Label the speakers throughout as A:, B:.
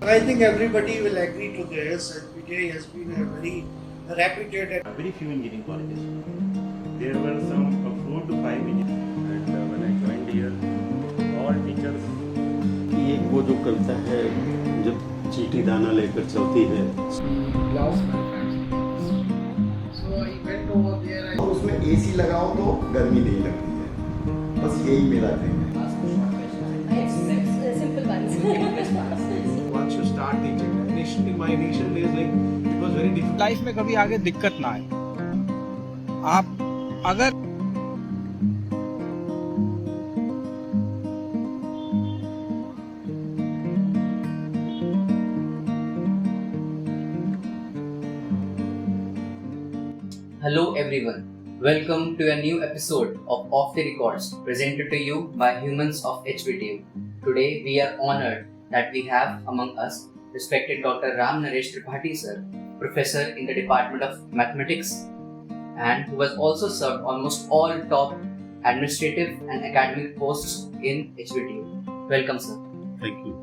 A: I think everybody will agree to this. SBTA has been a very reputed and
B: Very few engineering colleges. There were some 4 to 5 engineering, and when I joined here, all teachers.
C: ये वो जो कविता है जब चींटी दाना लेकर चलती है
A: glass manufacturing. So I went over there.
D: और उसमें एसी लगाओ तो गर्मी नहीं लगती है, बस यही मेरा ड्रीम है।
E: Simple ones.
F: Once you start teaching, initially my initial days it was very difficult.
G: Life में कभी आगे दिक्कत ना आए। आप अगर
H: Hello everyone, welcome to a new episode of Off the Records presented to you by Humans of HBTU. Today we are honored that we have among us respected Dr. Ram Naresh Tripathi sir, professor in the Department of Mathematics and who has also served almost all top administrative and academic posts in HBTU. Welcome sir.
C: Thank you.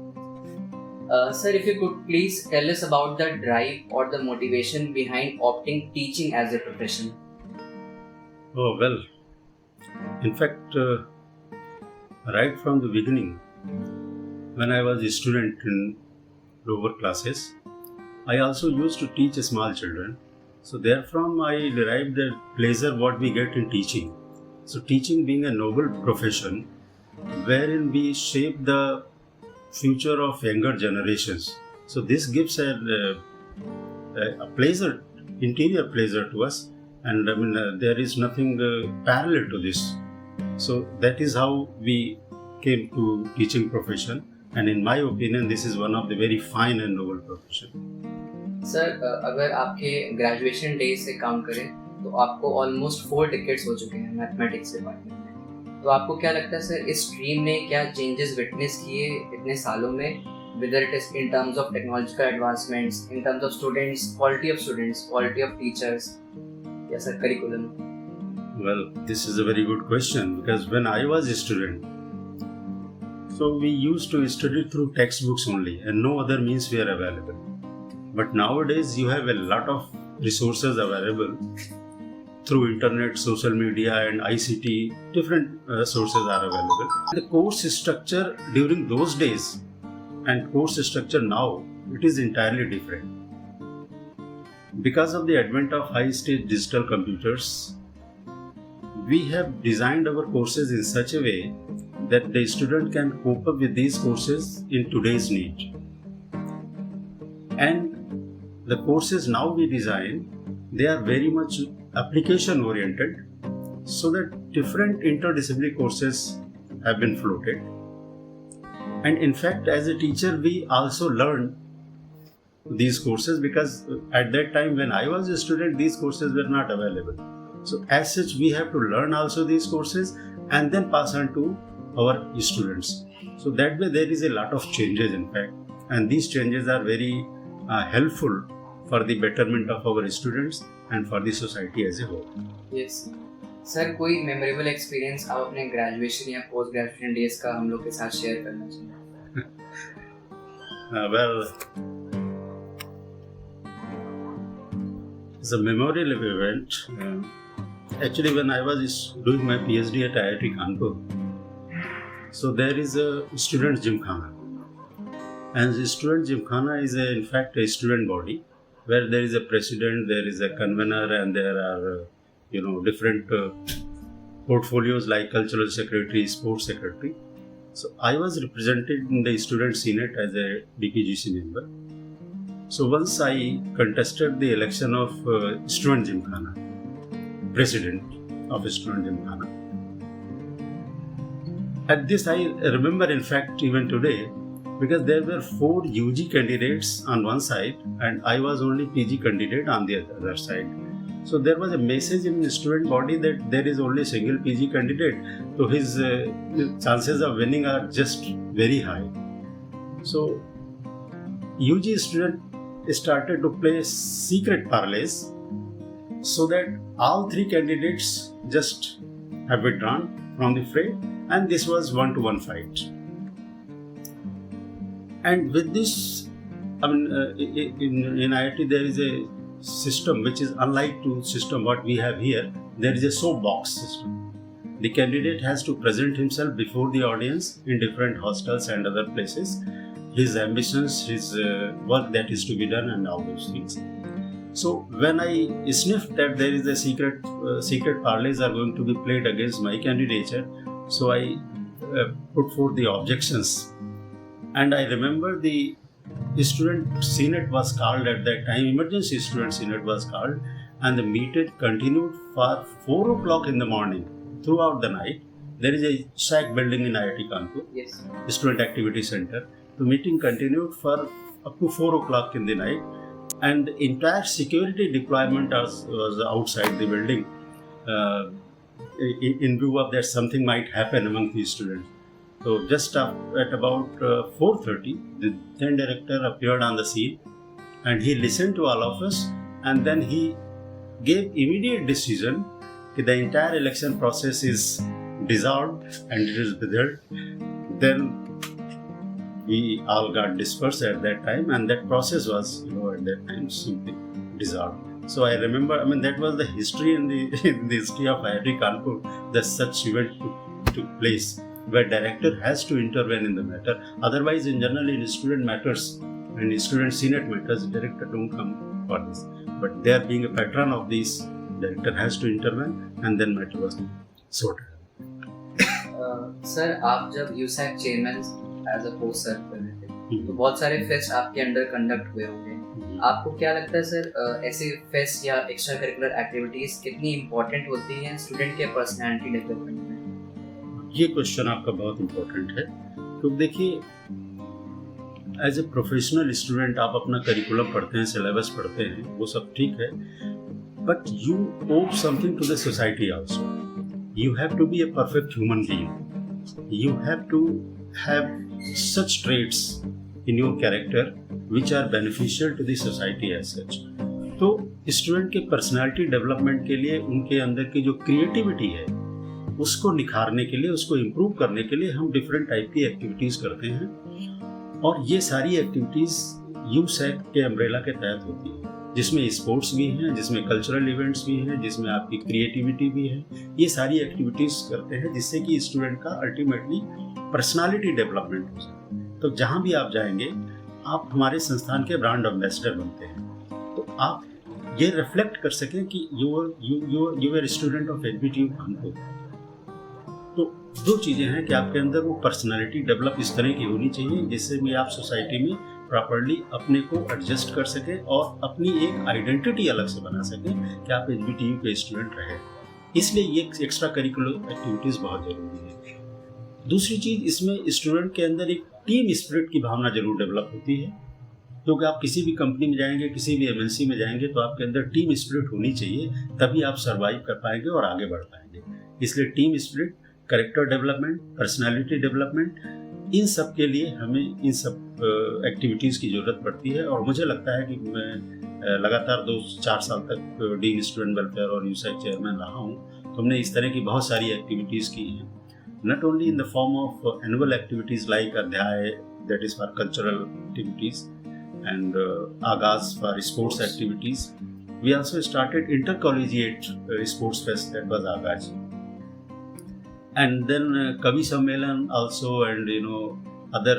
H: Sir, if you could please tell us about the drive or the motivation behind opting teaching as a profession.
C: Oh well, in fact, right from the beginning, when I was a student in lower classes, I also used to teach small children. So therefrom I derived the pleasure what we get in teaching. So teaching being a noble profession, wherein we shape the future of younger generations. So this gives a pleasure, interior pleasure to us, and there is nothing parallel to this. So that is how we came to teaching profession, and in my opinion, this is one of the very fine and noble profession.
H: Sir अगर आपके graduation days से count करें तो आपको almost 4 decades हो चुके हैं mathematics department में। तो आपको क्या लगता है सर, इस स्ट्रीम ने क्या चेंजेस विटनेस किए इतने सालों में, whether it is in terms of technological advancements, in terms of students, quality of teachers, या sir curriculum?
C: Well, this is a very good question, because when I was a student, so we used to study through textbooks only and no other means were available. But nowadays you have a lot of resources available through internet, social media and ICT, different sources are available. The course structure during those days and course structure now, it is entirely different. Because of the advent of high-stage digital computers, we have designed our courses in such a way that the student can cope up with these courses in today's need. And the courses now we design, they are very much application oriented, so that different interdisciplinary courses have been floated. And in fact, as a teacher, we also learn these courses, because at that time when I was a student, these courses were not available. So as such, we have to learn also these courses and then pass on to our students. So that way there is a lot of changes in fact, and these changes are very helpful for the betterment of our students and for the society as a whole.
H: Yes. Sir कोई memorable experience आप अपने graduation या post graduation days का हम लोग के साथ share करना चाहिए?
C: Well, it's a memorable event. Actually, when I was doing my PhD at IIT Kanpur, so there is a student gymkhana, and the student gymkhana is in fact a student body where there is a president, there is a convener, and there are different portfolios like cultural secretary, sports secretary. So I was represented in the student senate as a DPGC member. So once I contested the election of student gymkhana, president of student gymkhana. At this I remember in fact even today, because there were 4 UG candidates on one side and I was only PG candidate on the other side. So there was a message in the student body that there is only a single PG candidate, so his chances of winning are just very high. So UG student started to play secret parlays so that all 3 candidates just have withdrawn from the fray, and this was 1-to-1 fight. And with this, I mean, in IIT there is a system which is unlike to system what we have here. There is a soapbox system. The candidate has to present himself before the audience in different hostels and other places, his ambitions, his work that is to be done, and all those things. So when I sniffed that there is a secret parlays are going to be played against my candidature, so I put forth the objections. And I remember the student senate was called at that time, emergency student senate was called, and the meeting continued for 4 o'clock in the morning. Throughout the night, there is a SAC building in IIT Kanpur,
H: Yes.
C: Student Activity Center. The meeting continued for up to 4 o'clock in the night, and the entire security deployment was outside the building in view of that something might happen among the students. So just at about 4:30, the then director appeared on the scene, and he listened to all of us, and then he gave immediate decision that the entire election process is dissolved and it is withheld. Then we all got dispersed at that time, and that process was, at that time simply dissolved. So I remember, that was the history in the history of IIT Kanpur, that such event took place, where director has to intervene in the matter. Otherwise, in general, in student matters and in student senate matters, director don't come for this. But there being a patron of this, director has to intervene, and then matter was sorted.
H: Sir आप जब यूसैक chairman as a post serve कर रहे थे तो बहुत सारे fest आपके अंडर कंडक्ट हुए होंगे, आपको क्या लगता है सर ऐसे फेस्ट या एक्स्ट्रा करिकुलर एक्टिविटीज कितनी इम्पोर्टेंट होती हैं स्टूडेंट के पर्सनालिटी डेवलपमेंट में?
C: ये क्वेश्चन आपका बहुत इम्पोर्टेंट है, तो देखिए एज ए प्रोफेशनल स्टूडेंट आप अपना करिकुलम पढ़ते हैं, सिलेबस पढ़ते हैं, वो सब ठीक है, but you owe something to the society also. You have to be a perfect human being. You have to have such traits in your character which are beneficial to the society as such. तो student के personality development के लिए उनके अंदर की जो creativity है उसको निखारने के लिए, उसको इम्प्रूव करने के लिए हम डिफरेंट टाइप की एक्टिविटीज़ करते हैं, और ये सारी एक्टिविटीज़ यूसैक के अम्ब्रेला के तहत होती है, जिसमें स्पोर्ट्स भी हैं, जिसमें कल्चरल इवेंट्स भी हैं, जिसमें आपकी क्रिएटिविटी भी है. ये सारी एक्टिविटीज़ करते हैं जिससे कि स्टूडेंट का अल्टीमेटली पर्सनालिटी डेवलपमेंट हो सके. तो जहाँ भी आप जाएंगे आप हमारे संस्थान के ब्रांड एम्बेसडर बनते हैं, तो आप ये रिफ्लेक्ट कर सकें कि you are student of HBTU Kanpur. तो दो चीज़ें हैं कि आपके अंदर वो पर्सनालिटी डेवलप इस तरह की होनी चाहिए जिससे भी आप सोसाइटी में प्रॉपर्ली अपने को एडजस्ट कर सकें और अपनी एक आइडेंटिटी अलग से बना सकें कि आप एचबीटीयू के स्टूडेंट रहे. इसलिए ये एक्स्ट्रा करिकुलर एक्टिविटीज़ बहुत ज़रूरी है. दूसरी चीज़, इसमें स्टूडेंट के अंदर एक टीम स्पिरिट की भावना जरूर डेवलप होती है, क्योंकि आप किसी भी कंपनी में जाएंगे, किसी भी एमएनसी में जाएंगे, तो आपके अंदर टीम स्पिरिट होनी चाहिए, तभी आप सर्वाइव कर पाएंगे और आगे बढ़ पाएंगे. इसलिए team spirit, character development, personality development, इन सब के लिए हमें इन सब एक्टिविटीज़ की ज़रूरत पड़ती है. और मुझे लगता है कि मैं लगातार 2-4 साल तक डीन स्टूडेंट वेलफेयर और यूसैक चेयरमैन रहा हूँ, तो हमने इस तरह की बहुत सारी एक्टिविटीज़ की हैं, not only in the form of annual activities like Adhyay, that is for cultural activities, and Agaz for sports activities. We also started intercollegiate sports fest, that was Agaz. And then Kavi Sammelan also, and other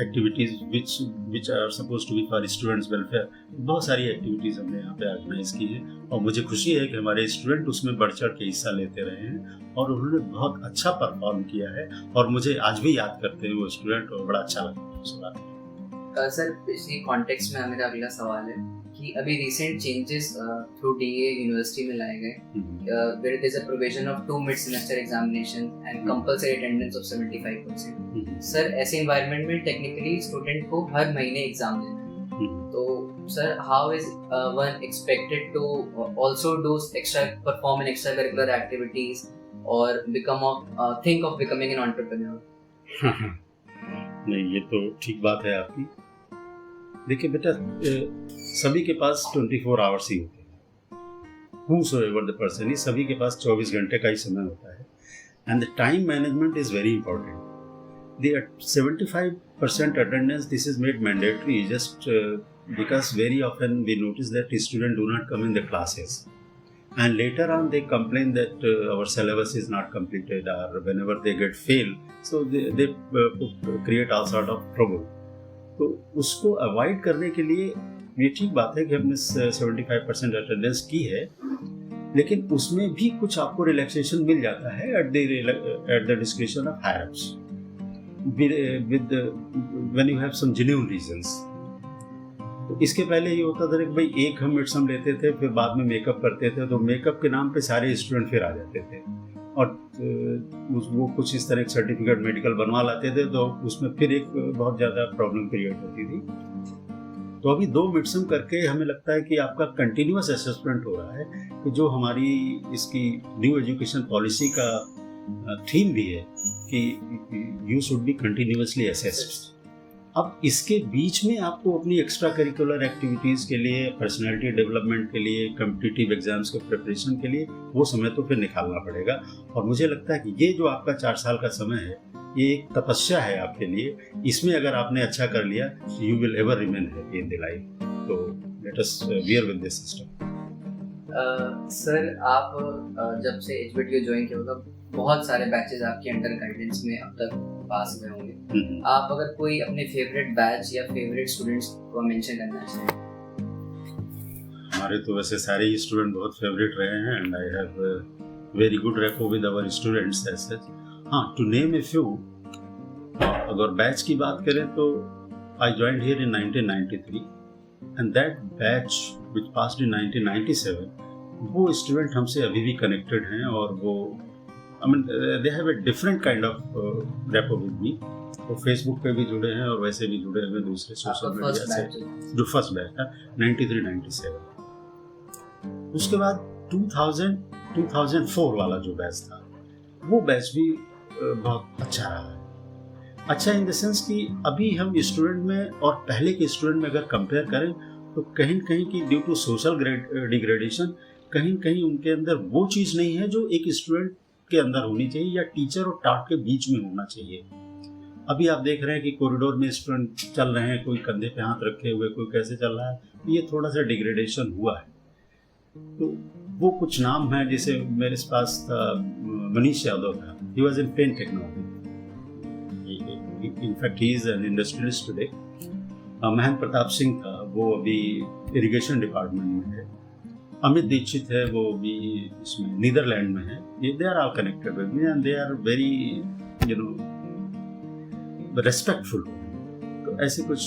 C: activities which are supposed to be for students welfare. बहुत सारी activities हमने यहाँ पे organise की है, और मुझे खुशी है कि हमारे स्टूडेंट उसमें बढ़ चढ़ के हिस्सा लेते रहे हैं और उन्होंने बहुत अच्छा परफॉर्म किया है, और मुझे आज भी याद करते हैं वो स्टूडेंट, और बड़ा अच्छा लगता है उस बात.
H: सर इसी कॉन्टेक्स्ट में मेरा अगला सवाल है कि अभी recent changes through DA university में लाए गए, there is a provision of 2 mid semester examination and compulsory attendance of 75%. Sir ऐसे एनवायरनमेंट में टेक्निकली स्टूडेंट को हर महीने एग्जाम देना है, तो sir how is one expected to also do extra perform in extra curricular activities और think of becoming an entrepreneur?
C: नहीं, ये तो ठीक बात है आपकी. देखिए बेटा, सभी के पास 24 आवर्स ही होते हैं. हूसोएवर द पर्सन, सभी के पास 24 घंटे का ही समय होता है. and the time management is very important. The 75% attendance, this is made mandatory just because very often we notice that students do not come in the classes, and later on they complain that our syllabus is not completed, or whenever they get fail, so they create all sort of trouble. तो उसको avoid करने के लिए ये ठीक बात है कि हमने 75% अटेंडेंस की है, लेकिन उसमें भी कुछ आपको रिलैक्सेशन मिल जाता है at the description of higher ups with when you have some genuine reasons. तो इसके पहले ये होता था कि भाई एक हम मिडसम लेते थे, फिर बाद में मेकअप करते थे, तो मेकअप के नाम पे सारे स्टूडेंट फिर आ जाते थे और वो कुछ इस तरह सर्टिफिकेट मेडिकल बनवा लाते थे, तो उसमें फिर एक बहुत ज़्यादा प्रॉब्लम क्रिएट होती थी. तो अभी 2 मिडसम करके हमें लगता है कि आपका कंटिन्यूअस असेसमेंट हो रहा है, कि जो हमारी इसकी न्यू एजुकेशन पॉलिसी का थीम भी है कि you should be continuously assessed. अब इसके बीच में आपको अपनी एक्स्ट्रा करिकुलर एक्टिविटीज़ के लिए, पर्सनैलिटी डेवलपमेंट के लिए, कॉम्पिटिटिव एग्जाम्स के प्रिपरेशन के लिए वो समय तो फिर निकालना पड़ेगा. और मुझे लगता है कि ये जो आपका 4 साल का समय है, ये एक तपस्या है आपके लिए. इसमें अगर आपने अच्छा कर लिया, you will ever remain happy in the life. तो let us bear with this system.
H: Sir, आप जब से HBTU ज्वाइन किया होगा, बहुत सारे बैचेस आपके अंडर गाइडेंस में अब तक पास हुए होंगे. आप अगर कोई अपने फेवरेट बैच या फेवरेट स्टूडेंट्स को मेंशन करना चाहें.
C: हमारे तो वैसे सारे ही स्टूडेंट बहुत फेवरेट रहे हैं, and I have very good rapport with our students as such. हाँ, टू नेम ए फ्यू, अगर बैच की बात करें तो I joined here in 1993 and that batch which passed in 1997, वो स्टूडेंट हमसे अभी भी कनेक्टेड हैं और वो I mean they have a different kind of rapport with me. वो फेसबुक पे भी जुड़े हैं और वैसे भी जुड़े हुए दूसरे सोशल मीडिया से. जो फर्स्ट बैच था 93-97. उसके बाद 2004 वाला जो बैच था, वो बैच भी बहुत अच्छा रहा है. अच्छा इन द सेंस कि अभी हम स्टूडेंट में और पहले के स्टूडेंट में अगर कंपेयर करें, तो कहीं कहीं की ड्यू टू सोशल डिग्रेडेशन कहीं कहीं उनके अंदर वो चीज़ नहीं है जो एक स्टूडेंट के अंदर होनी चाहिए या टीचर और टाट के बीच में होना चाहिए. अभी आप देख रहे हैं कि कॉरिडोर में स्टूडेंट चल रहे हैं, कोई कंधे पे हाथ रखे हुए, कोई कैसे चल रहा है. ये थोड़ा सा डिग्रेडेशन हुआ है. तो वो कुछ नाम है, जैसे मेरे पास था मनीष यादव था, he was in pen technology, in fact he is an industrialist today. Mahendra Pratap Singh था, वो अभी इरिगेशन डिपार्टमेंट में है. अमित दीक्षित है, वो भी इसमें नीदरलैंड में है. They are all connected with me and they are very you know respectful. तो ऐसे कुछ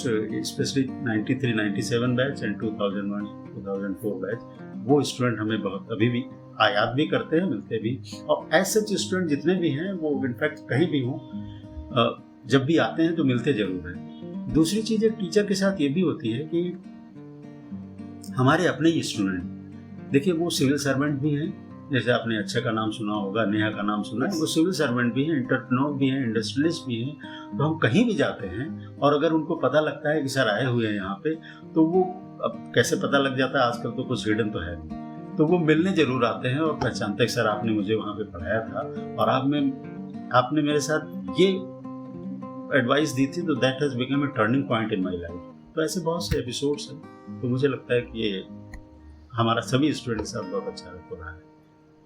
C: स्पेशली 93-97 बैच एंड 2001-2004 बैच, वो स्टूडेंट हमें बहुत अभी भी याद भी करते हैं, मिलते भी. और ऐसे स्टूडेंट जितने भी हैं वो इनफैक्ट कहीं भी हों, जब भी आते हैं तो मिलते जरूर हैं. दूसरी चीज़ एक टीचर के साथ ये भी होती है कि हमारे अपने ही स्टूडेंट, देखिए वो सिविल सर्वेंट भी हैं, जैसे आपने अच्छा का नाम सुना होगा, नेहा का नाम सुना है, वो सिविल सर्वेंट भी हैं, एंटरप्रेन्योर भी हैं, इंडस्ट्रियलिस्ट भी हैं. तो हम कहीं भी जाते हैं और अगर उनको पता लगता है कि सर आए हुए हैं यहाँ पे, तो वो अब कैसे पता लग जाता है, आजकल तो कुछ हिडन तो है नहीं, तो वो मिलने जरूर आते हैं और पहचानते हैं सर आपने मुझे वहाँ पे पढ़ाया था और आपने मेरे साथ ये एडवाइस दी थी, तो that has become a turning point in my life. तो ऐसे बहुत से एपिसोड्स हैं. तो मुझे लगता है कि ये हमारा सभी स्टूडेंट के साथ बहुत अच्छा हो रहा है.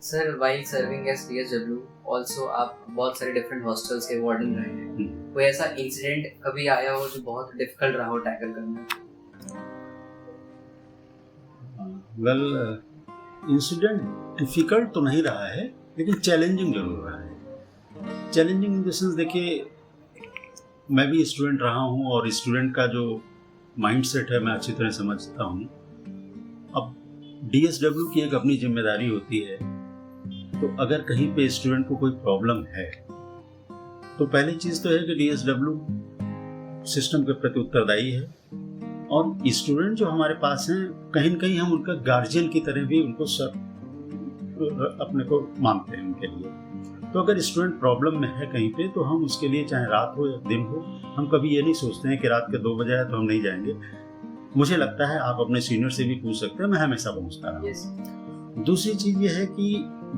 H: Sir, while serving as DSW, also आप बहुत सारे डिफरेंट हॉस्टल्स के वार्डन रहे हैं. कोई ऐसा इंसिडेंट कभी आया हो जो बहुत डिफिकल्ट रहा हो टैकल करना?
C: वेल, इंसिडेंट डिफिकल्ट तो नहीं रहा है, लेकिन चैलेंजिंग जरूर रहा है. चैलेंजिंग इन द सेंस, देखिए मैं भी स्टूडेंट रहा हूँ और स्टूडेंट का जो माइंडसेट है मैं अच्छी तरह समझता हूँ. अब DSW की एक अपनी जिम्मेदारी होती है, तो अगर कहीं पे स्टूडेंट को कोई प्रॉब्लम है, तो पहली चीज़ तो है कि DSW सिस्टम के प्रति उत्तरदायी है और स्टूडेंट जो हमारे पास हैं, कहीं न कहीं हम उनका गार्जियन की तरह भी उनको अपने को मानते हैं उनके लिए. तो अगर स्टूडेंट प्रॉब्लम में है कहीं पे, तो हम उसके लिए चाहे रात हो या दिन हो, हम कभी ये नहीं सोचते हैं कि रात के 2 बजे है तो हम नहीं जाएंगे. मुझे लगता है आप अपने सीनियर से भी पूछ सकते हैं, मैं हमेशा पहुंचता रहा. दूसरी चीज़ ये है कि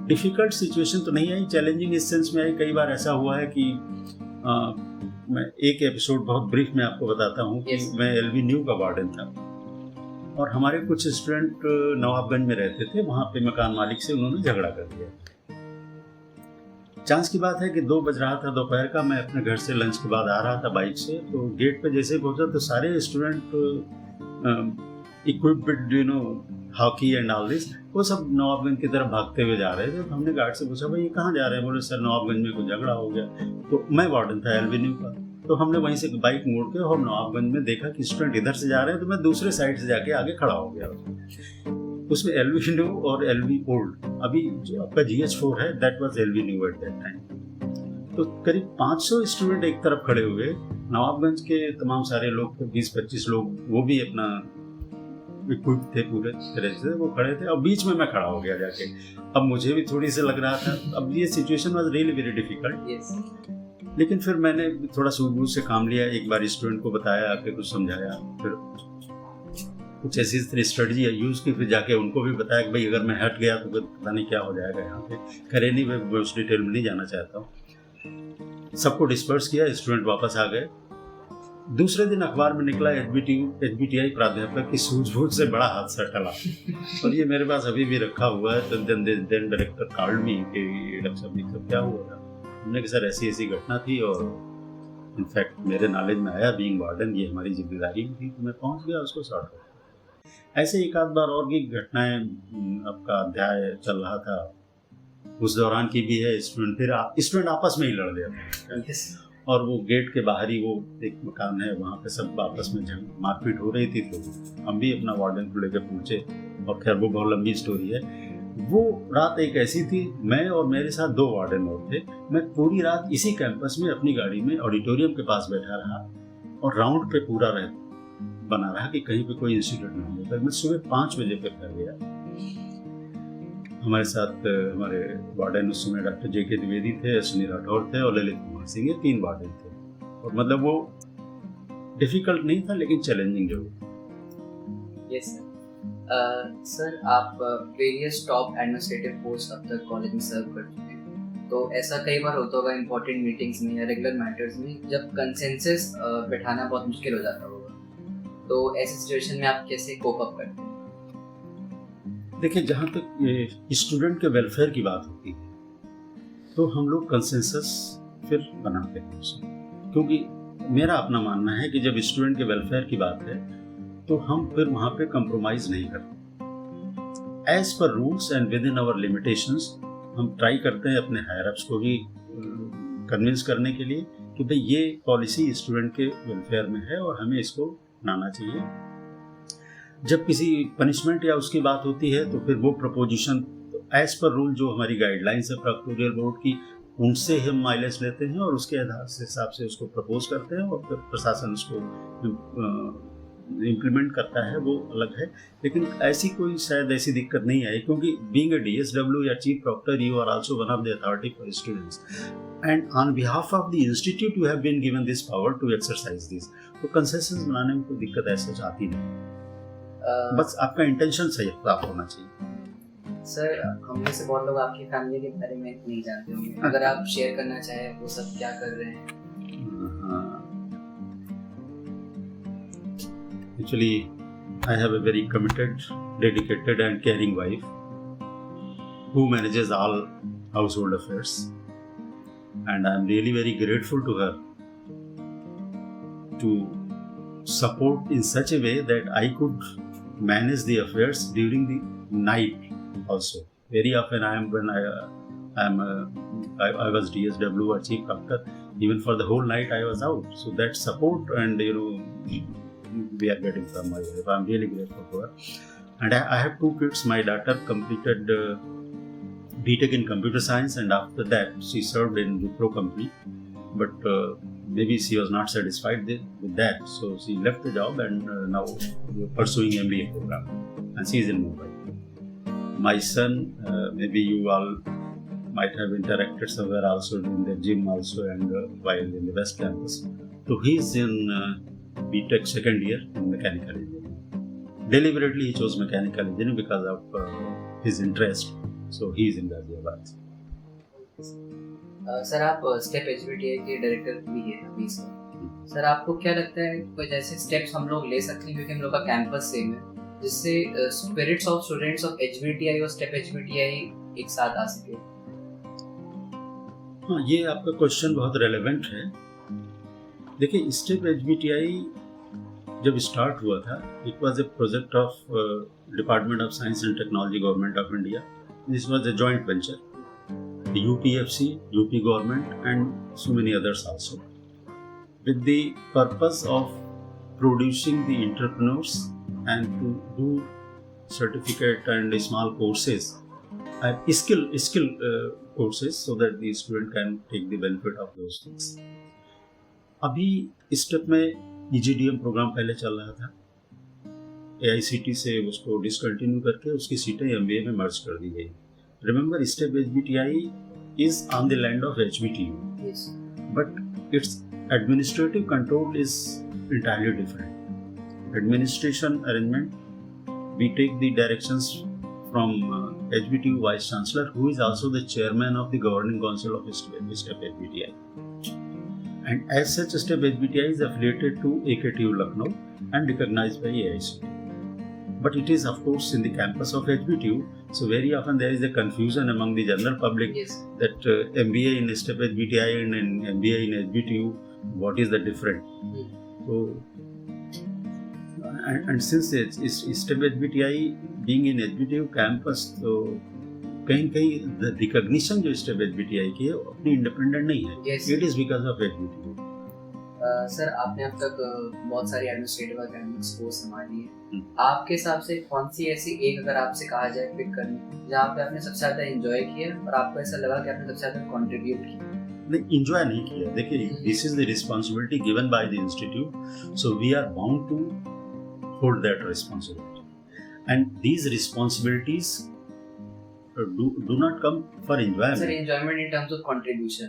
C: डिफ़िकल्ट सिचुएशन तो नहीं आई, चैलेंजिंग इस सेंस में आई। कई बार ऐसा हुआ है कि मैं एक एपिसोड बहुत ब्रीफ में आपको बताता हूँ कि
H: Yes.
C: मैं एलवी न्यू का वार्डन था और हमारे कुछ स्टूडेंट नवाबगंज में रहते थे। वहाँ पे मकान मालिक से उन्होंने झगड़ा कर दिया। चांस की बात है कि 2 बज रहा था दोपहर का, मैं अपने घर से लंच के बाद आ रहा था बाइक से, तो गेट पे जैसे पहुंचा तो सारे student equipped hockey and all this, वो सब नवाबगंज की तरफ भागते हुए जा रहे थे। तो हमने गार्ड से पूछा, भाई ये कहाँ जा रहे हैं? बोले सर नवाबगंज में कोई झगड़ा हो गया। तो मैं वार्डन था एलवी का, तो हमने वहीं से बाइक मोड़ के और नवाबगंज में देखा कि स्टूडेंट इधर से जा रहे हैं, तो मैं दूसरे साइड से जाके आगे खड़ा हो गया। उसमें एलवी न्यू और एलवी ओल्ड, अभी जो आपका GH4 है that was LV new at that time. तो करीब 500 स्टूडेंट एक तरफ खड़े हुए, नवाबगंज के तमाम सारे लोग, 20-25 लोग वो भी अपना इक्विप थे पूरे तरह से, वो खड़े थे और बीच में मैं खड़ा हो गया जाके। अब मुझे भी थोड़ी सी लग रहा था, अब ये situation was really very difficult.
H: Yes.
C: लेकिन फिर मैंने थोड़ा सूझबूझ से काम लिया, एक बार स्टूडेंट को बताया, फिर कुछ समझाया, फिर कुछ ऐसी स्ट्रेटजी यूज़ की, फिर जाके उनको भी बताया कि भाई अगर मैं हट गया तो फिर पता नहीं क्या हो जाएगा यहाँ पे। करे नहीं, मैं उस डिटेल में नहीं जाना चाहता हूँ। सबको डिस्पर्स किया, स्टूडेंट वापस आ गए। दूसरे दिन अखबार में निकला HBTI प्राध्यापक की सूझबूझ से बड़ा हादसा टला, और ये मेरे पास अभी भी रखा हुआ है। तो देन डायरेक्टर कॉल्ड मी कि डॉक्टर साहब क्या हुआ था? हमने कहा सर ऐसी घटना थी और इनफैक्ट मेरे नॉलेज में आया, बीइंग वार्डन ये हमारी जिम्मेदारी भी थी, तो मैं पहुंच गया उसको सॉर्ट कर। ऐसे एक आध बार और भी घटनाएं आपका अध्याय चल रहा था, उस दौरान की भी है। स्टूडेंट आपस में ही लड़ गया था।
H: Yes.
C: और वो गेट के बाहर ही वो एक मकान है, वहाँ पे सब आपस में मारपीट हो रही थी, तो हम भी अपना वार्डन को लेकर पहुँचे। और खैर वो बहुत लंबी स्टोरी है। वो रात एक ऐसी थी, मैं और मेरे साथ 2 वार्डन और थे। मैं पूरी रात इसी कैंपस में अपनी गाड़ी में ऑडिटोरियम के पास बैठा रहा और राउंड पे पूरा बना रहा कि कहीं पे कोई इंसिडेंट नहीं होता। मैं सुबह 5 बजे पे कर गया। हमारे साथ हमारे वार्डन उस समय डॉक्टर JK द्विवेदी थे, सुनील राठौर थे और ललित कुमार सिंह, ये 3 वार्डन थे। और मतलब वो डिफिकल्ट नहीं था लेकिन चैलेंजिंग जरूर।
H: Yes, sir. सर आप वेरियस टॉप एडमिनिस्ट्रेटिव पोस्ट अब तक कॉलेज में सर्व कर चुके हैं, तो ऐसा कई बार होता होगा इम्पोर्टेंट मीटिंग्स में या रेगुलर मैटर्स में जब कंसेंसस बैठाना बहुत मुश्किल हो जाता होगा, तो ऐसी सिचुएशन में आप कैसे कोप अप करते हैं?
C: देखिए, जहाँ तक स्टूडेंट के वेलफेयर की बात होती है तो हम लोग कंसेंसस फिर बनाते हैं उसमें, क्योंकि मेरा अपना मानना है कि जब स्टूडेंट के वेलफेयर की बात है तो हम फिर वहाँ पे कंप्रोमाइज़ नहीं करते। As per rules and within our limitations हम ट्राई करते हैं अपने हायर अप्स को भी कन्विंस करने के लिए कि भाई ये पॉलिसी स्टूडेंट के वेलफेयर में है और हमें इसको अपनाना चाहिए। जब किसी पनिशमेंट या उसकी बात होती है तो फिर वो प्रपोजिशन एज पर रूल जो हमारी गाइडलाइंस है प्रोक्टोरियल बोर्ड की, उनसे हम माइलेज लेते हैं और उसके हिसाब से उसको प्रपोज करते हैं और फिर प्रशासन उसको इम्प्लीमेंट करता है, वो अलग है। लेकिन ऐसी कोई शायद ऐसी दिक्कत नहीं आई, क्योंकि बीइंग अ DSW या chief proctor you are also one of the authority for students and on behalf of the institute you have been given this power to exercise this. तो कंसेशंस बनाने में कोई दिक्कत ऐसा आती नहीं, बस आपका इंटेंशन सही साफ होना चाहिए।
H: सर हम में से बहुत लोग आपकी फैमिली के बारे में नहीं जानते होंगे, अगर आप शेयर करना चाहें वो सब क्या कर रहे हैं?
C: Actually, I have a very committed, dedicated and caring wife who manages all household affairs, and I am really very grateful to her to support in such a way that I could manage the affairs during the night also. Very often I was DSW or chief doctor, even for the whole night I was out. So that support and we are getting from my wife. I am really grateful to her. And I have 2 kids. My daughter completed BTech in computer science, and after that she served in Wipro company. But maybe she was not satisfied with that, so she left the job and now pursuing MBA program, and she is in Mumbai. My son, maybe you all might have interacted somewhere also in the gym also, and while in the West Campus. So he is in BTech second year in mechanical engineering. Deliberately he chose mechanical engineering because of his interest. So he is in Ghaziabad.
H: Sir आप step एचबीटीआई के director भी हैं अभी sir. Sir आपको क्या लगता है कोई जैसे स्टेप्स हम लोग ले सकते हैं क्योंकि हम लोग का कैंपस सेम है जिससे स्पिरिट्स ऑफ स्टूडेंट्स ऑफ एचबीटीआई और स्टेप एचबीटीआई एक साथ आ सके?
C: हाँ, ये आपका क्वेश्चन बहुत रेलेवेंट है। देखिए, स्टेप एचबीटीआई जब स्टार्ट हुआ था, it was a project of department of science and technology, government of India. This was a joint venture, UPFC, UP government and so many others also, with the purpose of producing the entrepreneurs and to do certificate and small courses, skill courses, so that the student can take the benefit of those things. अभी step में EGDM programme पहले चल रहा था, AICT से उसको discontinue करके उसकी सीटें MBA में मर्ज कर दी गई. Remember, STEP HBTI is on the land of HBTU,
H: Yes.
C: but its administrative control is entirely different. Administration arrangement, we take the directions from HBTU Vice Chancellor, who is also the chairman of the governing council of STEP HBTI. And as such, STEP HBTI is affiliated to AKTU Lucknow and recognized by AICTE. But it is of course in the campus of HBTU, so very often there is a confusion among the general public.
H: Yes.
C: That MBA in STEP HBTI and MBA in HBTU, what is the difference? So, and since it's STEP HBTI being in HBTU campus, तो कहीं recognition जो STEP HBTI की है अपनी independent नहीं है.
H: Yes.
C: It is because of HBTU.
H: Sir आपने अब तक बहुत सारी एडमिनिस्ट्रेटिव एकेडमिक्स कोर्स संभाली है, आपके हिसाब से कौन सी ऐसी एक अगर आपसे कहा जाए पिक करनी जहाँ पे आपने सबसे ज्यादा एंजॉय किया और आपको ऐसा लगा कि आपने सबसे ज्यादा कंट्रीब्यूट किया?
C: नहीं, एंजॉय नहीं किया. देखिए, this is the responsibility given by the institute, so we are bound to hold that responsibility, and these responsibilities do not come for enjoyment.
H: Sir, enjoyment in terms of contribution.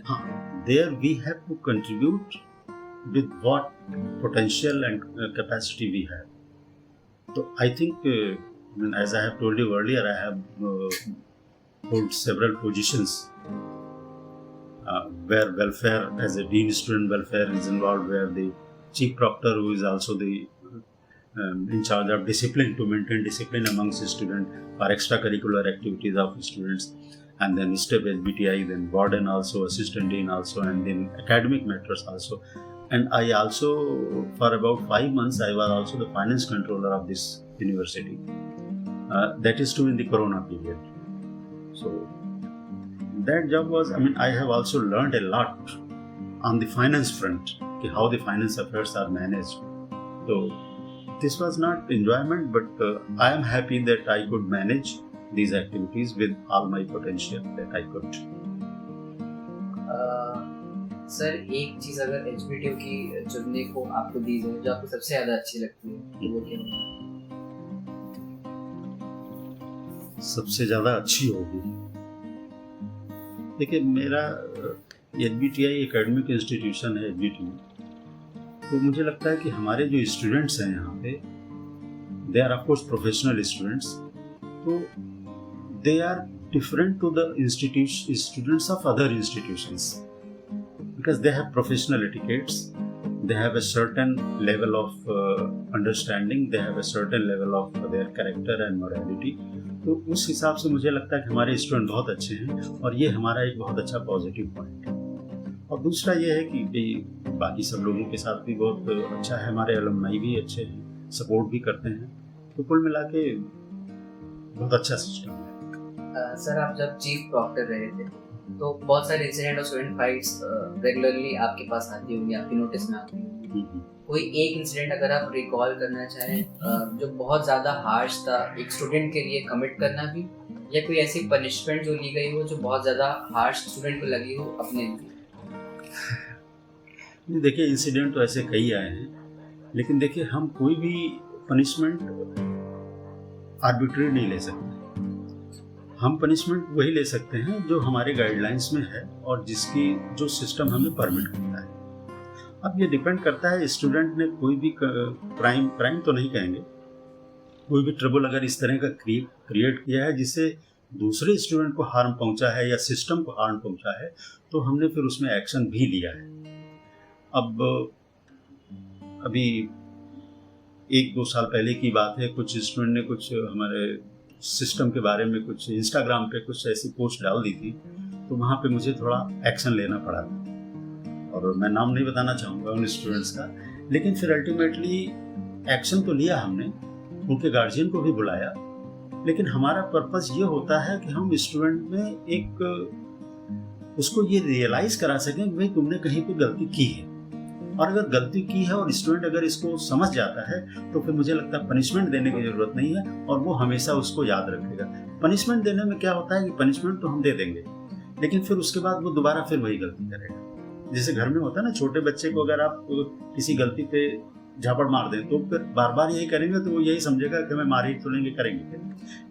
C: There we have to contribute with what potential and capacity we have. So I think, as I have told you earlier, I have hold several positions where welfare, as a dean, student welfare is involved, where the chief proctor, who is also the in charge of discipline, to maintain discipline amongst students for extracurricular activities of students, and then STEP HBTI, then warden also, assistant dean also, and then academic matters also. And I also, for about 5 months, I was also the finance controller of this university. That is too in the Corona period. So that job was, I have also learned a lot on the finance front, how the finance affairs are managed. So this was not enjoyment, but I am happy that I could manage these activities with all my potential that I could.
H: Sir, एक चीज अगर HBTU की चुनने को आपको दी जाए जो आपको सबसे ज्यादा अच्छी लगती है, वो क्या होगी?
C: सबसे ज्यादा अच्छी होगी, देखिए, मेरा HBTI एकेडमिक इंस्टीट्यूशन है, HBTU, तो मुझे लगता है कि हमारे जो स्टूडेंट्स हैं यहाँ पे, they are of course professional students, तो they are different to the students of other institutions, because they have professional etiquettes, they have a certain level of understanding, they have a certain level of their character and morality. तो उस हिसाब से मुझे लगता है कि हमारे student बहुत अच्छे हैं, और ये हमारा एक बहुत अच्छा पॉजिटिव पॉइंट है. और दूसरा ये है कि बाकी सब लोगों के साथ भी बहुत अच्छा है, हमारे अलुमनाई भी अच्छे हैं, सपोर्ट भी करते हैं, तो कुल मिला के बहुत अच्छा सिस्टम है.
H: सर, आप जब चीफ प्रॉक्टर रहे थे तो बहुत सारे इंसिडेंट और स्टूडेंट फाइट्स रेगुलरली आपके पास आती होंगी, आपकी नोटिस में आती होंगी. कोई एक इंसिडेंट अगर आप रिकॉल करना चाहें जो बहुत ज़्यादा हार्श था एक स्टूडेंट के लिए कमिट करना भी, या कोई ऐसी पनिशमेंट जो ली गई हो जो बहुत ज़्यादा हार्श स्टूडेंट को लगी हो अपने लिए?
C: देखिए, इंसिडेंट तो ऐसे कई आए हैं, लेकिन देखिए, हम कोई भी पनिशमेंट आर्बिट्रेरी नहीं ले सकते. हम पनिशमेंट वही ले सकते हैं जो हमारे गाइडलाइंस में है और जो सिस्टम हमें परमिट करता है. अब ये डिपेंड करता है स्टूडेंट ने कोई भी क्राइम तो नहीं कहेंगे, कोई भी ट्रबल अगर इस तरह का क्रिएट किया है जिससे दूसरे स्टूडेंट को हार्म पहुंचा है या सिस्टम को हार्म पहुंचा है तो हमने फिर उसमें एक्शन भी लिया है। अब अभी 1-2 साल पहले की बात है, कुछ स्टूडेंट ने कुछ हमारे सिस्टम के बारे में कुछ इंस्टाग्राम पे कुछ ऐसी पोस्ट डाल दी थी, तो वहाँ पे मुझे थोड़ा एक्शन लेना पड़ा था और मैं नाम नहीं बताना चाहूँगा उन स्टूडेंट्स का, लेकिन फिर अल्टीमेटली एक्शन तो लिया हमने, उनके गार्जियन को भी बुलाया। लेकिन हमारा पर्पस ये होता है कि हम स्टूडेंट में एक उसको ये रियलाइज करा सकें कि भाई तुमने कहीं पे गलती की है, और अगर गलती की है और स्टूडेंट अगर इसको समझ जाता है तो फिर मुझे लगता है पनिशमेंट देने की जरूरत नहीं है और वो हमेशा उसको याद रखेगा। पनिशमेंट देने में क्या होता है कि पनिशमेंट तो हम दे देंगे, लेकिन फिर उसके बाद वो दोबारा फिर वही गलती करेगा। जैसे घर में होता है ना, छोटे बच्चे को अगर आप किसी गलती पे झापड़ मार दें तो फिर बार बार यही करेंगे तो वो यही समझेगा कि हमें मार ही तुलेंगे, करेंगे।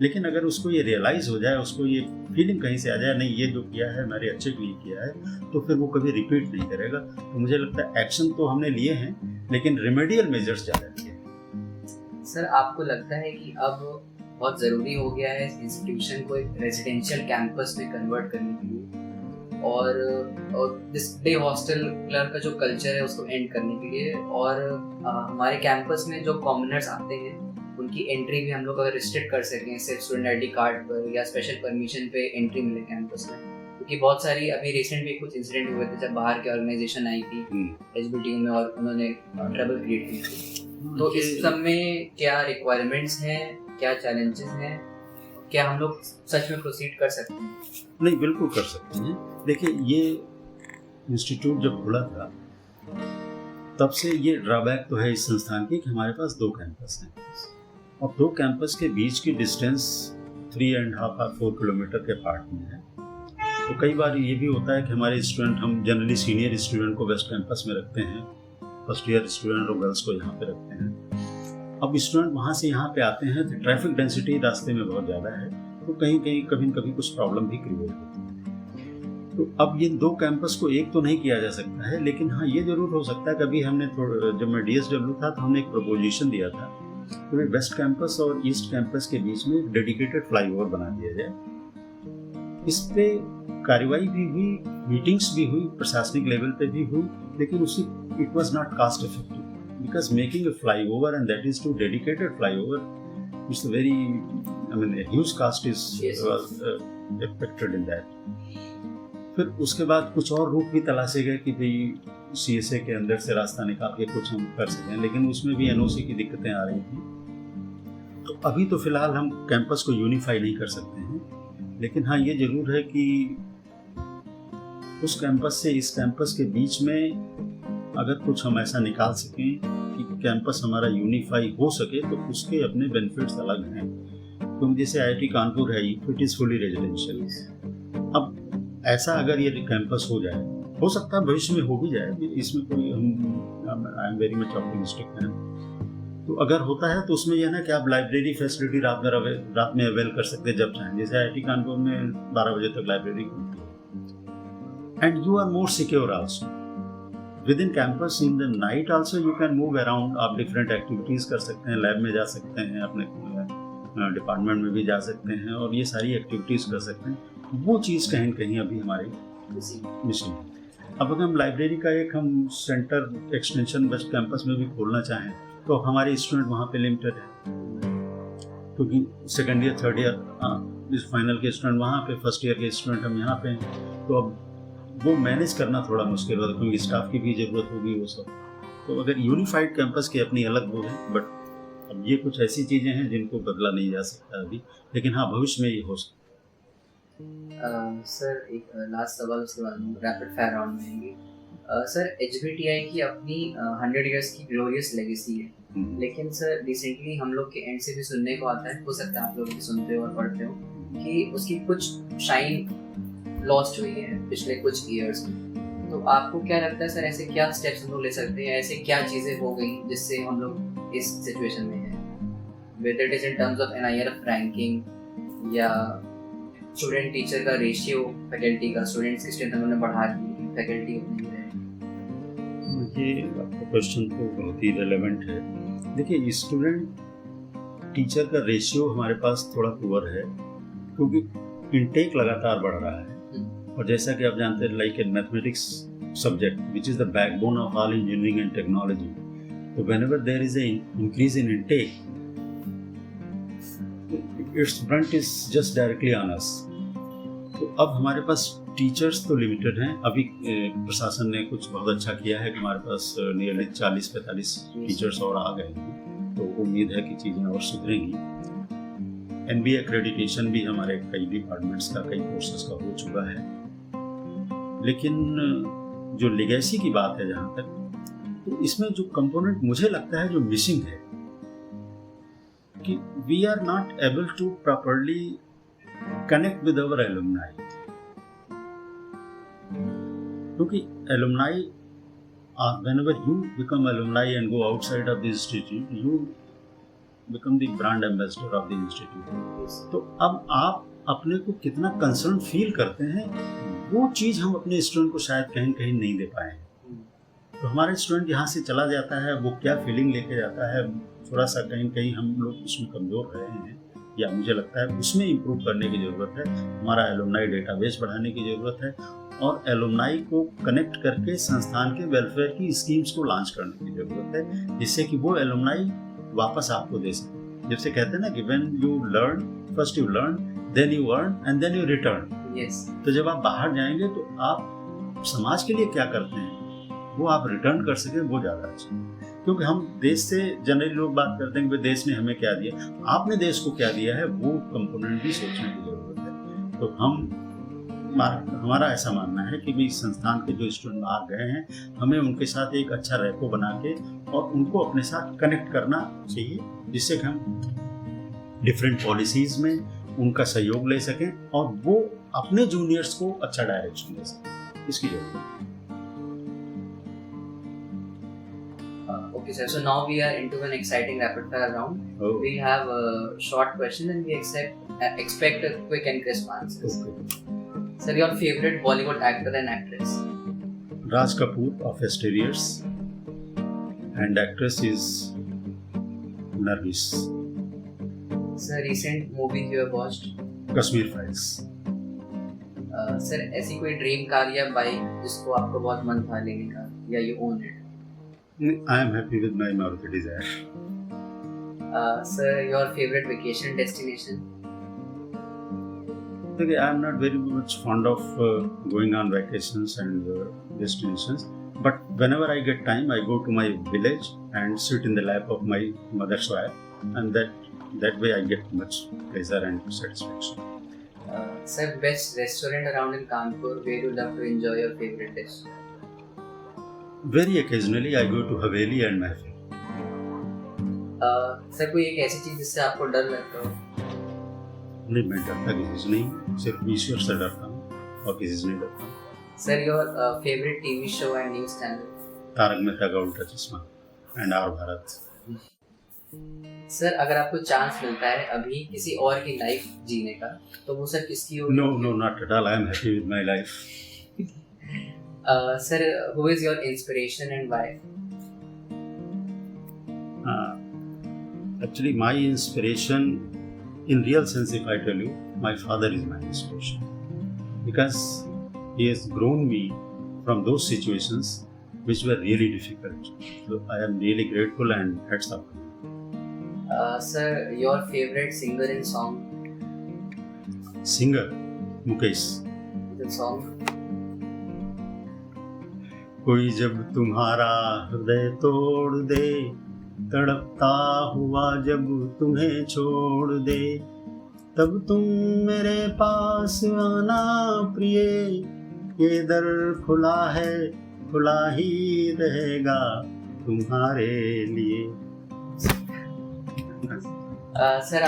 C: लेकिन अगर उसको ये रियलाइज हो जाए, उसको ये फीलिंग कहीं से आ जाए, नहीं ये जो किया है मेरे अच्छे के लिए किया है, तो फिर वो कभी रिपीट नहीं करेगा। तो मुझे लगता है एक्शन तो हमने लिए हैं लेकिन रेमेडियल मेजर्स ज़्यादा लिए हैं।
H: सर, आपको लगता है कि अब बहुत ज़रूरी हो गया है इस इंस्टीट्यूशन को एक रेजिडेंशियल कैंपस में कन्वर्ट करने के लिए और दिस डे हॉस्टल क्लर का जो कल्चर है उसको एंड करने के लिए, और हमारे कैंपस में जो कॉमनर्स आते हैं उनकी एंट्री भी हम लोग अगर रिस्ट्रिक्ट कर सकें, सिर्फ स्टूडेंट आईडी कार्ड पर या स्पेशल परमिशन पे एंट्री मिले कैंपस में, क्योंकि बहुत सारी अभी रिसेंट भी कुछ इंसिडेंट हुए थे जब बाहर की ऑर्गेनाइजेशन आई थी एचबीटीयू में और उन्होंने ट्रबल क्रिएट की थी। तो इस सब में क्या रिक्वायरमेंट्स हैं, क्या चैलेंजेस हैं, क्या हम लोग सच में प्रोसीड कर सकते हैं?
C: नहीं, बिल्कुल कर सकते हैं। देखिए, ये इंस्टीट्यूट जब खुला था तब से ये ड्रॉबैक तो है इस संस्थान की कि हमारे पास 2 कैंपस हैं और 2 कैंपस के बीच की डिस्टेंस 3.5 or 4 किलोमीटर के पार्ट में है। तो कई बार ये भी होता है कि हमारे स्टूडेंट, हम जनरली सीनियर स्टूडेंट को वेस्ट कैंपस में रखते हैं, फर्स्ट ईयर स्टूडेंट और गर्ल्स को यहाँ पे रखते हैं। अब स्टूडेंट वहाँ से यहाँ पे आते हैं तो ट्रैफिक डेंसिटी रास्ते में बहुत ज़्यादा है, तो कहीं कहीं कभी न कभी कुछ प्रॉब्लम भी क्रिएट होती है। तो अब ये 2 कैंपस को एक तो नहीं किया जा सकता है, लेकिन हाँ ये जरूर हो सकता है। कभी हमने जब मैं DSW था तो हमने एक प्रपोजिशन दिया था कि वेस्ट कैंपस और ईस्ट कैंपस के बीच में एक डेडिकेटेड फ्लाईओवर बना दिया जाए। इस पे कार्रवाई भी हुई, मीटिंग्स भी हुई, प्रशासनिक लेवल पे भी हुई, लेकिन उसकी it was not cost effective because making a flyover and that is too dedicated flyover, it's a very, I mean huge cost is effected in that. फिर उसके बाद कुछ और रूट भी तलाशे गए कि भाई CSA के अंदर से रास्ता निकाल के कुछ हम कर सकें, लेकिन उसमें भी NOC की दिक्कतें आ रही थी। तो अभी तो फिलहाल हम कैंपस को यूनिफाई नहीं कर सकते हैं, लेकिन हाँ ये जरूर है कि उस कैंपस से इस कैंपस के बीच में अगर कुछ हम ऐसा निकाल सकें कि कैंपस हमारा यूनिफाई हो सके तो उसके अपने बेनिफिट्स अलग हैं। तो जैसे IIT कानपुर है, इट इज़ फुली रेजिडेंशियल। अब ऐसा अगर ये कैंपस हो जाए, हो सकता है भविष्य में हो भी जाए, इसमें कोई I am very much optimistic है। तो अगर होता है तो उसमें यह ना कि आप लाइब्रेरी फैसिलिटी रात में अवेल कर सकते हैं जब चाहें। जैसे IIT कानपुर में 12 बजे तक लाइब्रेरी खुलती है and you are more secure also within campus. In the night also you can move around, आप डिफरेंट एक्टिविटीज कर सकते हैं, लैब में जा सकते हैं, अपने डिपार्टमेंट में भी जा सकते हैं और ये सारी एक्टिविटीज कर सकते हैं। वो चीज़ कहीं कहीं अभी हमारी मिसिंग है। अब अगर हम लाइब्रेरी का एक हम सेंटर एक्सटेंशन वेस्ट कैंपस में भी खोलना चाहें तो हमारे स्टूडेंट वहाँ पे लिमिटेड है, क्योंकि सेकेंड ईयर थर्ड ईयर इस फाइनल के स्टूडेंट वहाँ पे, फर्स्ट ईयर के स्टूडेंट हम यहाँ पे हैं। तो अब वो मैनेज करना थोड़ा मुश्किल होगा क्योंकि स्टाफ की भी ज़रूरत होगी वो सब। तो अगर यूनिफाइड कैंपस की अपनी अलग वो है, बट अब ये कुछ ऐसी चीज़ें हैं जिनको बदला नहीं जा सकता अभी, लेकिन हाँ भविष्य में ये हो सकता है।
H: सर, एक लास्ट सवाल, उसके बाद हम रैपिड फायर राउंड में आएंगे। सर, HBTI की अपनी 100 इयर्स की ग्लोरियस लेगेसी है, लेकिन सर रिसेंटली हम लोग के एंड से भी सुनने को आता है, हो सकता है आप लोग भी सुनते हो और पढ़ते हो, कि उसकी कुछ शाइन लॉस्ट हुई है पिछले कुछ ईयर्स में। तो आपको क्या लगता है सर, ऐसे क्या स्टेप्स हम लोग ले सकते हैं, ऐसे क्या चीज़ें हो गई जिससे हम लोग इस सिचुएशन में हैं, whether it is in terms of NIRF ranking या स्टूडेंट टीचर का रेशियो, फैकल्टी का, स्टूडेंट्स की स्ट्रेंथ उन्होंने बढ़ा दी, फैकल्टी उतनी ही रहे।
C: ये आपका क्वेश्चन तो बहुत ही रेलेवेंट है। देखिए, स्टूडेंट टीचर का रेशियो हमारे पास थोड़ा पुअर है, क्योंकि इनटेक लगातार बढ़ रहा है और जैसा कि आप जानते हैं like in mathematics subject which is the backbone of all engineering and technology, तो whenever there is a increase in intake, its brunt is just directly on us. तो अब हमारे पास टीचर्स तो लिमिटेड हैं. अभी प्रशासन ने कुछ बहुत अच्छा किया है कि हमारे पास नियरली 40-45 टीचर्स और आ गए हैं, तो उम्मीद है कि चीज़ें और सुधरेंगी. NBA एक्रेडिटेशन भी हमारे कई डिपार्टमेंट्स का, कई कोर्सेज का हो चुका है. लेकिन जो लेगेसी की बात है जहाँ तक, तो इसमें जो कंपोनेंट मुझे लगता है जो मिसिंग है कि we are not able to properly connect with our alumni. क्योंकि alumni, whenever you become alumni and go outside of the institute, you become the brand ambassador of the institute. तो अब आप अपने को कितना कंसर्न फील करते हैं, वो चीज़ हम अपने स्टूडेंट को शायद कहीं कहीं नहीं दे पाए हैं. तो हमारे स्टूडेंट यहाँ से चला जाता है, वो क्या फीलिंग लेके जाता है, थोड़ा सा कहीं कहीं हम लोग उसमें कमज़ोर रहे हैं, या मुझे लगता है उसमें इम्प्रूव करने की ज़रूरत है. हमारा एलुमनाई डेटाबेस बढ़ाने की ज़रूरत है और एलुमनाई को कनेक्ट करके संस्थान के वेलफेयर की स्कीम्स को लॉन्च करने की ज़रूरत है, जिससे कि वो एलुमनाई वापस आपको दे सके. जैसे कहते हैं ना कि when you learn, first you learn, then you earn and then you return. तो जब आप बाहर जाएंगे तो आप समाज के लिए क्या करते हैं वो आप रिटर्न कर सकें, वो ज़्यादा अच्छा. क्योंकि हम देश से जनरली लोग बात करते हैं कि देश ने हमें क्या दिया, आपने देश को क्या दिया है, वो कंपोनेंट भी सोचने की ज़रूरत है. तो हमारा ऐसा मानना है कि भाई संस्थान के जो स्टूडेंट आ गए हैं, हमें उनके साथ एक अच्छा रैपो बना के और उनको अपने साथ कनेक्ट करना चाहिए, जिससे कि हम डिफरेंट पॉलिसीज़ में उनका सहयोग ले सकें और वो अपने जूनियर्स को अच्छा डायरेक्शन दे सकें. इसकी जरूरत है.
H: Okay, sir. So now we are into an exciting rapid fire round.
C: Oh.
H: We have a short question and we expect a quick and crisp answers.
C: Okay.
H: Sir, your favorite Bollywood actor and actress?
C: Raj Kapoor of Asterios and actress is Nargis.
H: Sir, recent movie you have watched?
C: Kashmir Files.
H: Sir, ऐसी कोई dream car या bike जिसको आपको बहुत मन था लेने का या you own it?
C: I am happy with my Maruti Dzire.
H: Sir, your favorite vacation destination?
C: Okay, I am not very much fond of going on vacations and destinations, but whenever I get time, I go to my village and sit in the lap of my mother's soil, and that way I get much pleasure and satisfaction.
H: Sir, best restaurant around in Kanpur where you love to enjoy your favorite dish?
C: Very occasionally I go to Haveli and Mahfil.
H: Sir, कोई एक ऐसी चीज जिससे आपको डर लगता हो?
C: नहीं, मैं डरता किसी से नहीं, सिर्फ ईश्वर से डरता हूँ और किसी से नहीं डरता हूँ.
H: Sir, your favourite TV show and news channel?
C: Taarak Mehta Ka Ooltah चश्मा एंड आवर भारत.
H: सर, अगर आपको चांस मिलता है अभी किसी और की लाइफ जीने का, तो वो सर किसकी होगी?
C: No, not at all. I am happy with my life.
H: Sir, who is your inspiration and why?
C: Actually, my inspiration, in real sense, if I tell you, my father is my inspiration. Because he has grown me from those situations which were really difficult. So I am really grateful and hats off.
H: Sir, your favorite singer and song?
C: Singer, Mukesh.
H: The song?
C: कोई जब तुम्हारा हृदय तोड़ दे, तड़पता हुआ जब तुम्हें छोड़ दे, तब तुम मेरे पास आना प्रिय, ये दर खुला है, खुला ही रहेगा तुम्हारे लिए.
H: Sir,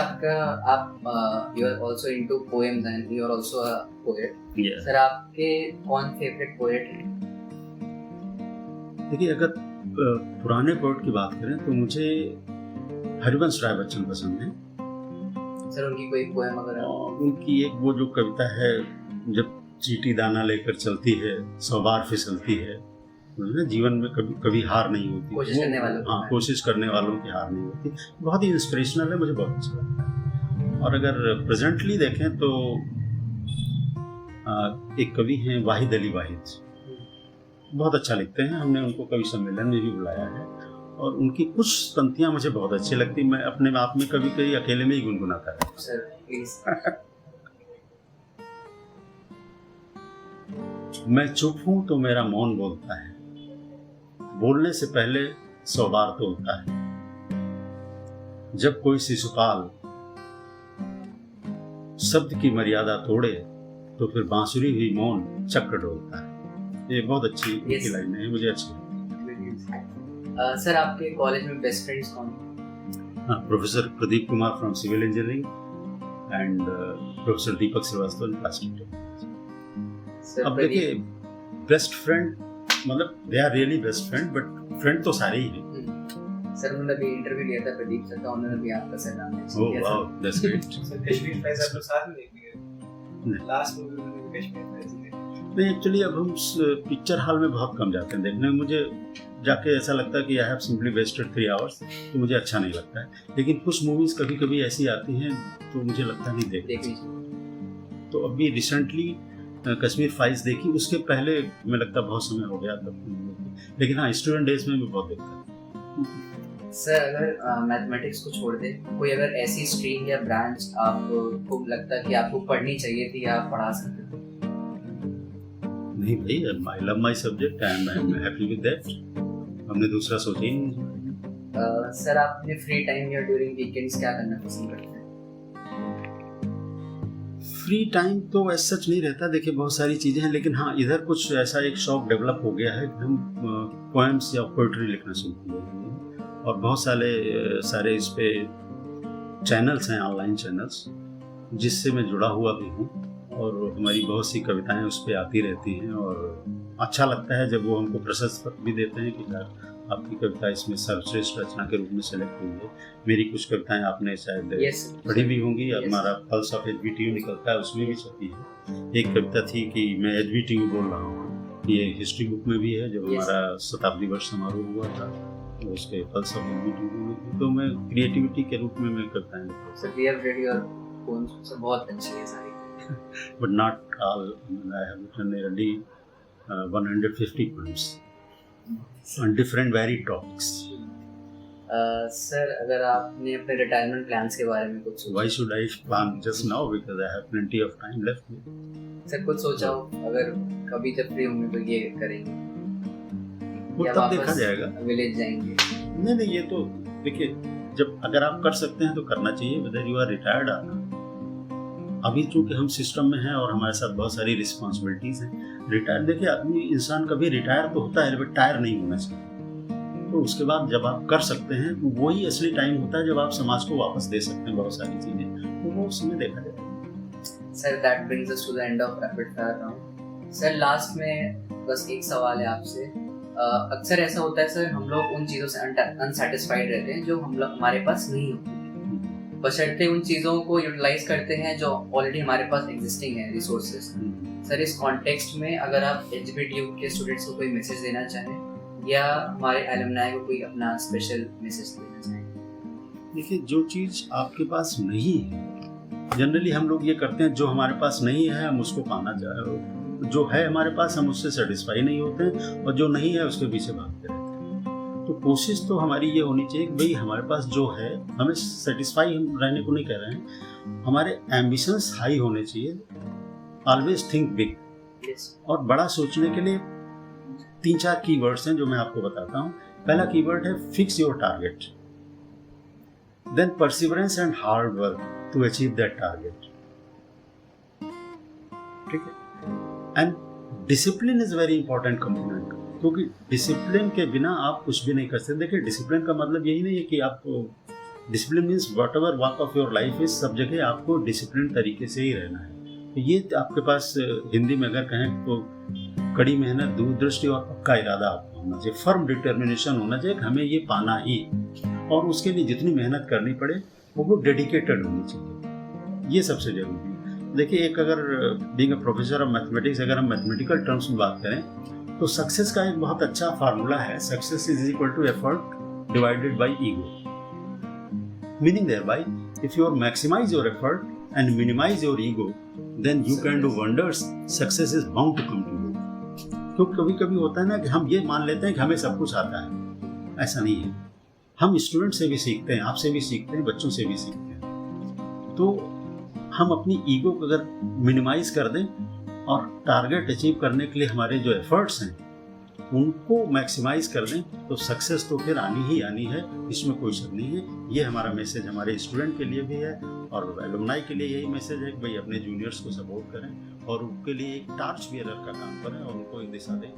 H: you are also into poems and you are also a poet.
C: Yeah.
H: Sir, आपके कौन favorite poet हैं?
C: देखिए, अगर पुराने पोएट की बात करें तो मुझे हरिवंश राय बच्चन पसंद है.
H: सर, उनकी कोई पोएम अगर?
C: उनकी एक वो जो कविता है, जब चींटी दाना लेकर चलती है, 100 बार फिसलती है, जीवन में कभी हार नहीं होती.
H: कोशिश करने वालों,
C: हाँ, कोशिश करने वालों की हार नहीं होती. बहुत ही इंस्पिरेशनल है, मुझे बहुत अच्छा लगता है. और अगर प्रेजेंटली देखें तो एक कवि हैं वाहिद अली वाहिद, बहुत अच्छा लिखते हैं, हमने उनको कवि सम्मेलन में भी बुलाया है और उनकी कुछ पंक्तियां मुझे बहुत अच्छी लगती, मैं अपने आप में कभी कभी अकेले में ही गुनगुनाता रहता हूं।
H: Sir please.
C: मैं चुप हूं तो मेरा मौन बोलता है, बोलने से पहले 100 बार तोलता है, जब कोई शिशुपाल शब्द की मर्यादा तोड़े तो फिर बांसुरी हुई मौन चक्र डोलता है। ये बहुत अच्छी
H: Yes.
C: लाइन है, मुझे अच्छी लगती
H: सर आपके कॉलेज में बेस्ट फ्रेंड्स कौन हैं?
C: है। Professor Pradeep Kumar from civil engineering and professor Deepak Srivastava plastic technology.
H: Sir
C: अब देखिए, बेस्ट फ्रेंड मतलब they are really best friend, but friend तो सारे ही हैं।
H: सर उन्होंने भी इंटरव्यू लिया था प्रदीप सर का, उन्होंने भी आपका सर नाम
C: oh wow, that's great.
F: Sir Kashmir files आप लोग साथ में देख लिए, लास्ट मूवी में कश्मीर फाइल्स देखी।
C: नहीं, एक्चुअली अब हम पिक्चर हॉल में बहुत कम जाते हैं देखने, मुझे जाके ऐसा लगता है कि I have simply wasted 3 hours, तो मुझे अच्छा नहीं लगता है। लेकिन कुछ मूवीज़ कभी कभी ऐसी आती हैं तो मुझे लगता नहीं देखनी चाहिए। तो अभी रिसेंटली कश्मीर फाइल्स देखी, उसके पहले मैं लगता बहुत समय हो गया तब, लेकिन हाँ स्टूडेंट डेज में मैं बहुत देखता था।
H: सर अगर मैथमेटिक्स को छोड़ दे, कोई अगर ऐसी स्ट्रीम या ब्रांच आपको लगता है कि आपको पढ़नी चाहिए थी या आप पढ़ा सकते थे?
C: नहीं भाई, I love my subject and I am happy with that, हमने दूसरा सोचा ही नहीं।
H: सर आप अपने फ्री टाइम या ड्यूरिंग वीकेंड्स क्या करना पसंद करते हैं?
C: फ्री टाइम तो ऐसा सच नहीं रहता, देखिए बहुत सारी चीज़ें हैं, लेकिन हाँ इधर कुछ ऐसा एक शौक डेवलप हो गया है कि हम पोएम्स या पोइट्री लिखना शुरू किए हैं और बहुत सारे इस पे चैनल्स हैं, ऑनलाइन चैनल्स, जिससे मैं जुड़ा हुआ भी हूँ और हमारी बहुत सी कविताएं उस पर आती रहती हैं और अच्छा लगता है जब वो हमको प्रशस्ति पत्र भी देते हैं कि यार आपकी कविता इसमें सर्वश्रेष्ठ रचना के रूप में सेलेक्ट हुई है। मेरी कुछ कविताएं आपने शायद पढ़ी भी होंगी, हमारा पल्स ऑफ एचबीटीयू निकलता है उसमें भी छपी है। एक कविता थी कि मैं एचबीटीयू बोल रहा हूँ, ये हिस्ट्री बुक में भी है, जब हमारा शताब्दी वर्ष समारोह हुआ था तो उसके पल्स ऑफ एचबीटीयू में, तो मैं क्रिएटिविटी के रूप में मैं कविताएं लिखता हूँ।
H: Sir we have read your poems, बहुत अच्छी है सारी,
C: but not all. I have written nearly 150 poems on different varied topics.
H: Sir अगर आपने अपने रिटायरमेंट प्लान्स के बारे में कुछ सोचा?
C: Why should I plan just now? Because I have plenty of time left.
H: Sir कुछ सोचा हो अगर कभी जब फ्री होंगे तो ये करेंगे
C: वो
H: या
C: तब
H: वापस
C: देखा जाएगा।
H: विलेज जाएंगे?
C: नहीं, ये तो देखिए, जब अगर आप कर सकते हैं तो करना चाहिए, whether you are retired or not. अभी चूंकि हम सिस्टम में हैं और हमारे साथ बहुत सारी रिस्पॉन्सिबिलिटीज हैं, रिटायर देखिए आदमी इंसान कभी रिटायर तो होता है बट टायर नहीं होना चाहिए। तो उसके बाद जब आप कर सकते हैं तो वही असली टाइम होता है जब आप समाज को वापस दे सकते हैं बहुत सारी चीजें, तो वो उसमें देखा जाएगा।
H: Sir that brings us to the end of rapid fire round. Sir last में बस एक सवाल है आपसे, अक्सर ऐसा होता है सर हम लोग उन चीज़ों से अनसेटिस्फाइड रहते हैं जो हमारे पास नहीं होती, बशर्ते उन चीज़ों को यूटिलाइज करते हैं जो ऑलरेडी हमारे पास एग्जिस्टिंग है रिसोर्सेज। सर इस कॉन्टेक्स्ट में अगर आप एचबीटीयू के स्टूडेंट्स को कोई मैसेज देना चाहें या हमारे एलुमनाई को कोई अपना स्पेशल मैसेज देना चाहें?
C: देखिए, जो चीज़ आपके पास नहीं है, जनरली हम लोग ये करते हैं जो हमारे पास नहीं है हम उसको पाना चाहे, जो है हमारे पास हम उससे सेटिस्फाई नहीं होते हैं और जो नहीं है उसके पीछे भागते रहते हैं। तो कोशिश तो हमारी ये होनी चाहिए कि भाई हमारे पास जो है हमें सेटिस्फाई हम रहने को नहीं कह रहे हैं, हमारे एम्बिशंस हाई होने चाहिए। ऑलवेज थिंक बिग, और बड़ा सोचने के लिए 3-4 कीवर्ड्स हैं जो मैं आपको बताता हूँ। पहला कीवर्ड है fix your target, then perseverance and hard work to achieve that target, ठीक है। And discipline is very important component, क्योंकि डिसिप्लिन के बिना आप कुछ भी नहीं कर सकते। देखिए, डिसिप्लिन का मतलब यही नहीं है कि आपको, discipline means what ever walk of your life is, सब जगह आपको डिसिप्लिन तरीके से ही रहना है। तो ये आपके पास हिंदी में अगर कहें तो कड़ी मेहनत, दूरदृष्टि और पक्का इरादा आपको होना चाहिए, फर्म डिटर्मिनेशन होना चाहिए कि हमें ये पाना ही, और उसके लिए जितनी मेहनत करनी पड़े वो डेडिकेटेड होनी चाहिए, ये सबसे जरूरी है। देखिए, एक अगर being a professor of mathematics, अगर हम मैथमेटिकल टर्म्स में बात करें तो सक्सेस का एक बहुत अच्छा फार्मूला है, success is equal to effort divided by ego, meaning thereby if you maximise your effort and minimize your ego, then you can do wonders. Success is bound to come to you. तो कभी कभी होता है ना कि हम ये मान लेते हैं कि हमें सब कुछ आता है, ऐसा नहीं है. हम स्टूडेंट से भी सीखते हैं, आपसे भी सीखते हैं, बच्चों से भी सीखते हैं. तो हम अपनी ईगो को अगर मिनिमाइज कर दें और टारगेट अचीव करने के लिए हमारे जो एफर्ट्स हैं उनको मैक्सिमाइज कर दें, तो सक्सेस तो फिर आनी ही आनी है, इसमें कोई शक नहीं है. ये हमारा मैसेज हमारे स्टूडेंट के लिए भी है और एलुमनाई के लिए यही मैसेज है कि भाई अपने जूनियर्स को सपोर्ट करें और उनके लिए एक टार्च बियरर का काम करें और उनको एक दिशा दें.